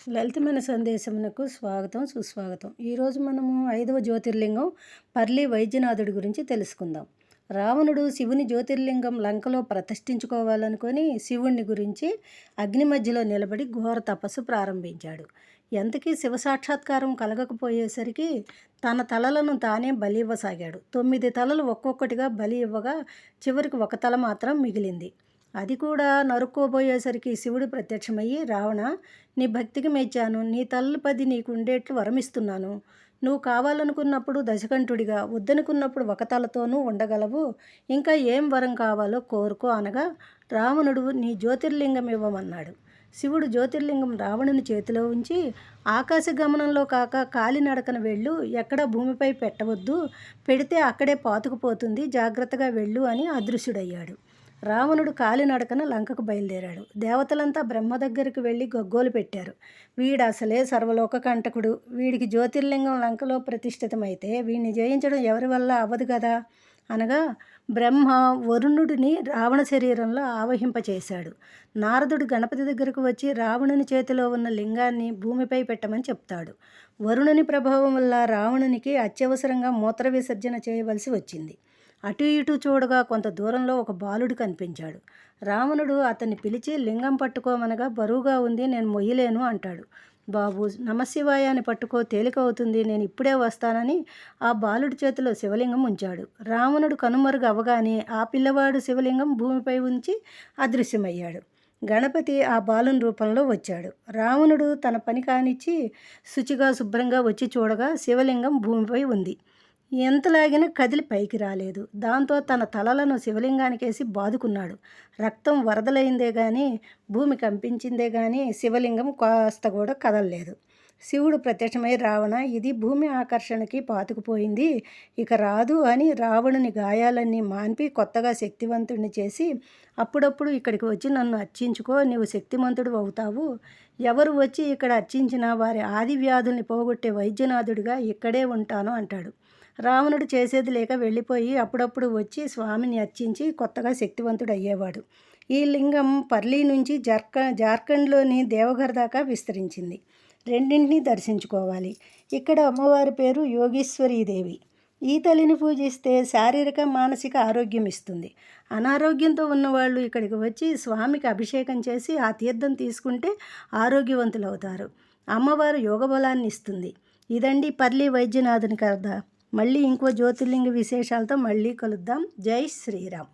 లలితమైన సందేశమునకు స్వాగతం సుస్వాగతం. ఈరోజు మనము 5వ జ్యోతిర్లింగం పర్లి వైద్యనాథుడి గురించి తెలుసుకుందాం. రావణుడు శివుని జ్యోతిర్లింగం లంకలో ప్రతిష్ఠించుకోవాలనుకొని శివుణ్ణి గురించి అగ్ని మధ్యలో నిలబడి ఘోర తపస్సు ప్రారంభించాడు. ఎంతకీ శివ సాక్షాత్కారం కలగకపోయేసరికి తన తలలను తానే బలి ఇవ్వసాగాడు. 9 తలలు ఒక్కొక్కటిగా బలి ఇవ్వగా చివరికి ఒక తల మాత్రం మిగిలింది. అది కూడా నరుక్కోబోయేసరికి శివుడు ప్రత్యక్షమయ్యి, రావణ, నీ భక్తికి మెచ్చాను, నీ తలలు 10 నీకు ఉండేట్లు వరమిస్తున్నాను. నువ్వు కావాలనుకున్నప్పుడు దశకంఠుడిగా, వద్దనుకున్నప్పుడు ఒక తలతోనూ ఉండగలవు. ఇంకా ఏం వరం కావాలో కోరుకో అనగా రావణుడు నీ జ్యోతిర్లింగం ఇవ్వమన్నాడు. శివుడు జ్యోతిర్లింగం రావణుని చేతిలో ఉంచి, ఆకాశ గమనంలో కాక కాలినడకన వెళ్ళు, ఎక్కడా భూమిపై పెట్టవద్దు, పెడితే అక్కడే పాతుకుపోతుంది, జాగ్రత్తగా వెళ్ళు అని అదృశ్యుడయ్యాడు. రావణుడు కాలినడకన లంకకు బయలుదేరాడు. దేవతలంతా బ్రహ్మ దగ్గరికి వెళ్ళి గగ్గోలు పెట్టారు. వీడు అసలే సర్వలోక కంటకుడు, వీడికి జ్యోతిర్లింగం లంకలో ప్రతిష్ఠితమైతే వీడిని జయించడం ఎవరి వల్ల అవ్వదు కదా అనగా బ్రహ్మ వరుణుడిని రావణ శరీరంలో ఆవహింపచేశాడు. నారదుడు గణపతి దగ్గరకు వచ్చి రావణుని చేతిలో ఉన్న లింగాన్ని భూమిపై పెట్టమని చెప్తాడు. వరుణుని ప్రభావం వల్ల రావణునికి అత్యవసరంగా మూత్ర విసర్జన చేయవలసి వచ్చింది. అటు ఇటు చూడగా కొంత దూరంలో ఒక బాలుడు కనిపించాడు. రావణుడు అతన్ని పిలిచి లింగం పట్టుకోమనగా బరువుగా ఉంది, నేను మొయ్యలేను అంటాడు. బాబు, నమశివాయాన్ని పట్టుకో, తేలిక అవుతుంది, నేను ఇప్పుడే వస్తానని ఆ బాలుడి చేతిలో శివలింగం ఉంచాడు. రావణుడు కనుమరుగు అవగానే ఆ పిల్లవాడు శివలింగం భూమిపై ఉంచి అదృశ్యమయ్యాడు. గణపతి ఆ బాలుని రూపంలో వచ్చాడు. రావణుడు తన పని కానిచ్చి శుచిగా శుభ్రంగా వచ్చి చూడగా శివలింగం భూమిపై ఉంది. ఎంతలాగినా కదిలి పైకి రాలేదు. దాంతో తన తలలను శివలింగానికేసి బాదుకున్నాడు. రక్తం వరదలైందే కానీ, భూమి కంపించిందే కానీ శివలింగం కాస్త కూడా కదలలేదు. శివుడు ప్రత్యక్షమై, రావణ, ఇది భూమి ఆకర్షణకి పాతుకుపోయింది, ఇక రాదు అని రావణుని గాయాలన్నీ మాన్పి కొత్తగా శక్తివంతుడిని చేసి, అప్పుడప్పుడు ఇక్కడికి వచ్చి నన్ను అర్చించుకో, నీవు శక్తిమంతుడు అవుతావు. ఎవరు వచ్చి ఇక్కడ అర్చించినా వారి ఆది వ్యాధుల్ని పోగొట్టే వైద్యనాథుడిగా ఇక్కడే ఉంటాను అంటాడు. రావణుడు చేసేది లేక వెళ్ళిపోయి అప్పుడప్పుడు వచ్చి స్వామిని అర్చించి కొత్తగా శక్తివంతుడు అయ్యేవాడు. ఈ లింగం పర్లీ నుంచి జార్ఖండ్లోని దేవఘర్ దాకా విస్తరించింది. రెండింటినీ దర్శించుకోవాలి. ఇక్కడ అమ్మవారి పేరు యోగీశ్వరీదేవి. ఈ తల్లిని పూజిస్తే శారీరక మానసిక ఆరోగ్యం ఇస్తుంది. అనారోగ్యంతో ఉన్నవాళ్ళు ఇక్కడికి వచ్చి స్వామికి అభిషేకం చేసి ఆ తీర్థం తీసుకుంటే ఆరోగ్యవంతులవుతారు. అమ్మవారు యోగబలాన్ని ఇస్తుంది. ఇదండి పర్లి వైద్యనాథుని కథ. మళ్ళీ ఇంకో జ్యోతిర్లింగ విశేషాలతో మళ్ళీ కలుద్దాం. జై శ్రీరామ్.